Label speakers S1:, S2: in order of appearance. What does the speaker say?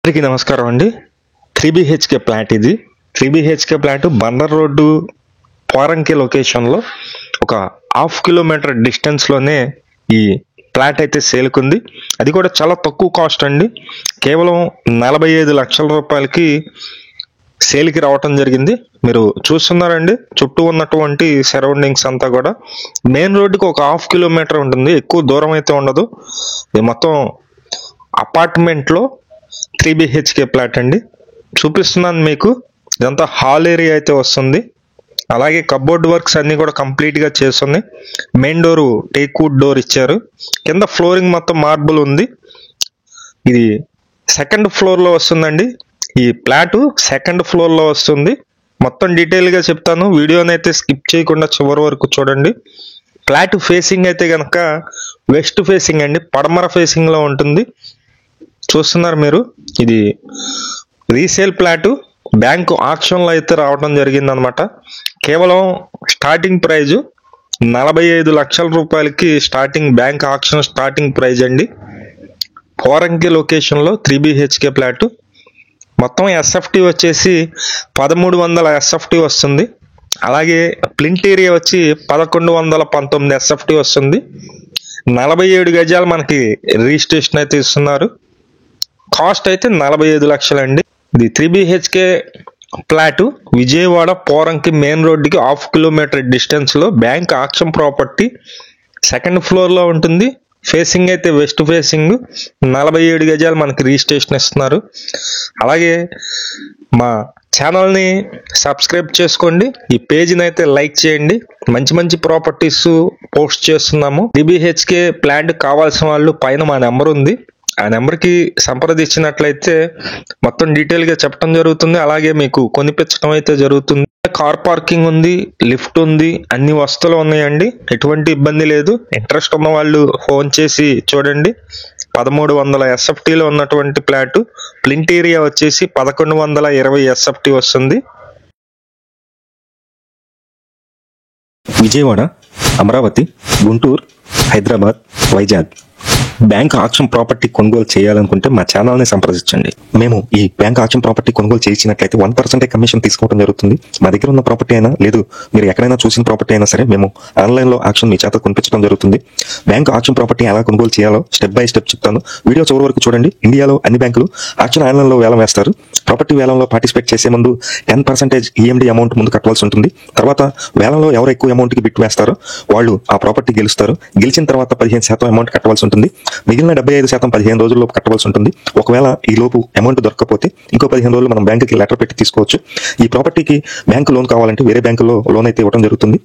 S1: అందరికీ నమస్కారం అండి. 3BHK ప్లాట్ ఇది. 3BHK plot Bandar road Poranki లొకేషన్లో ఒక 1/2 కిలోమీటర్ డిస్టెన్స్లోనే ఈ ప్లాట్ అయితే సేల్కుంది. అది కూడా చాలా తక్కువ కాస్ట్ అండి. కేవలం 45 లక్షల రూపాయలకి సేల్కి రావటం జరిగింది. మీరు చూస్తున్నారండి, చుట్టూ ఉన్నటువంటి సరౌండింగ్స్ అంతా కూడా మెయిన్ రోడ్డుకి ఒక 1/2 కిలోమీటర్ ఉంటుంది. ఎక్కువ దూరం అయితే ఉండదు. ఇది మొత్తం అపార్ట్మెంట్లో 3BHK ప్లాట్ అండి. చూపిస్తున్నాను మీకు. ఇదంతా హాల్ ఏరియా అయితే వస్తుంది. అలాగే కబోర్డ్ వర్క్స్ అన్ని కూడా కంప్లీట్ గా చేస్తుంది. Main door teak wood door ఇచ్చారు. కింద ఫ్లోరింగ్ మొత్తం మార్బుల్ ఉంది. ఇది సెకండ్ ఫ్లోర్ లో వస్తుందండి. ఈ ప్లాట్ సెకండ్ ఫ్లోర్ లో వస్తుంది. మొత్తం డీటెయిల్ గా చెప్తాను. వీడియోని అయితే స్కిప్ చేయకుండా చివరి వరకు చూడండి. ప్లాట్ ఫేసింగ్ అయితే గనక వెస్ట్ ఫేసింగ్ అండి, పడమర ఫేసింగ్ లో ఉంటుంది. చూస్తున్నారు మీరు. ఇది రీసేల్ ప్లాట్ బ్యాంకు ఆక్షన్ లో అయితే రావడం జరిగింది అనమాట. కేవలం స్టార్టింగ్ ప్రైజ్ 45 లక్షల రూపాయలకి starting bank auction starting price అండి. పోరంకి లొకేషన్ లో 3BHK ప్లాట్. మొత్తం ఎస్ఎఫ్టీ వచ్చేసి 1300 ఎస్ఎఫ్టీ వస్తుంది. అలాగే ప్లింట్ ఏరియా వచ్చి 1119 ఎస్ఎఫ్టీ వస్తుంది. 47 గజాలు మనకి రిజిస్ట్రేషన్ అయితే ఇస్తున్నారు. కాస్ట్ అయితే 45 లక్షలు అండి. ఇది 3BHK plot Vijayawada Poranki main రోడ్డుకి 1/2 కిలోమీటర్ డిస్టెన్స్ లో bank auction property second floor లో ఉంటుంది. ఫేసింగ్ అయితే వెస్ట్ ఫేసింగ్. 47 గజాలు మనకి రిజిస్ట్రేషన్ ఇస్తున్నారు. అలాగే మా ఛానల్ని సబ్స్క్రైబ్ చేసుకోండి. ఈ పేజ్ని అయితే లైక్ చేయండి. మంచి మంచి ప్రాపర్టీస్ పోస్ట్ చేస్తున్నాము. 3BHK ప్లాట్ కావాల్సిన వాళ్ళు పైన మా నెంబర్ ఉంది. ఆ నెంబర్కి సంప్రదించినట్లయితే మొత్తం డీటెయిల్ గా చెప్పడం జరుగుతుంది. అలాగే మీకు కొనిపించడం అయితే జరుగుతుంది. కార్ పార్కింగ్ ఉంది, లిఫ్ట్ ఉంది, అన్ని వస్తువులు ఉన్నాయండి. ఎటువంటి ఇబ్బంది లేదు. ఇంట్రెస్ట్ ఉన్న వాళ్ళు ఫోన్ చేసి చూడండి. 1300 ఎస్ఎఫ్టీలో ఉన్నటువంటి ప్లాట్. ప్లింట్ ఏరియా వచ్చేసి 1120 ఎస్ఎఫ్టీ వస్తుంది.
S2: Vijayawada, Amaravati, Guntur, Hyderabad, Vizag bank auction property కొనుగోలు చేయాలనుకుంటే మా ఛానల్ ని సంప్రదించండి. మేము ఈ బ్యాంక్ ఆక్షన్ ప్రాపర్టీ కొనుగోలు చేయించినట్లయితే 1% కమిషన్ తీసుకోవడం జరుగుతుంది. మా దగ్గర ఉన్న ప్రాపర్టీ అయినా లేదు, మీరు ఎక్కడైనా చూసిన ప్రాపర్టీ అయినా సరే మేము ఆన్లైన్ లో ఆక్షన్ మీ చేత కొనిపించడం జరుగుతుంది. బ్యాంక్ ఆక్షన్ ప్రాపర్టీ ఎలా కొనుగోలు చేయాలో స్టెప్ బై స్టెప్ చెప్తాను. వీడియో చివరి వరకు చూడండి. ఇండియాలో అన్ని బ్యాంకులు ఆక్షన్ ఆన్లైన్ లో వేలం వేస్తారు. ప్రాపర్టీ వేలంలో పార్టిసిపేట్ చేసే ముందు 10% ఈఎండి అమౌంట్ ముందు కట్టవలసి ఉంటుంది. తర్వాత వేలంలో ఎవరు ఎక్కువ అమౌంట్ కి బిట్ వేస్తారో వాళ్ళు ఆ ప్రాపర్టీ గెలుస్తారు. గెలిచిన తర్వాత 15% అమౌంట్ కట్టవలసి ఉంటుంది. మిగిలిన 75% 15 రోజుల్లో కట్టవలసి ఉంటుంది. ఒకవేళ ఈ లోపు అమౌంట్ దొరకకపోతే ఇంకో 15 రోజులు మనం బ్యాంకుకి లెటర్ పెట్టి తీసుకోవచ్చు. ఈ ప్రాపర్టీకి బ్యాంకు లోన్ కావాలంటే వేరే బ్యాంకులో లోన్ అయితే ఇవ్వడం జరుగుతుంది.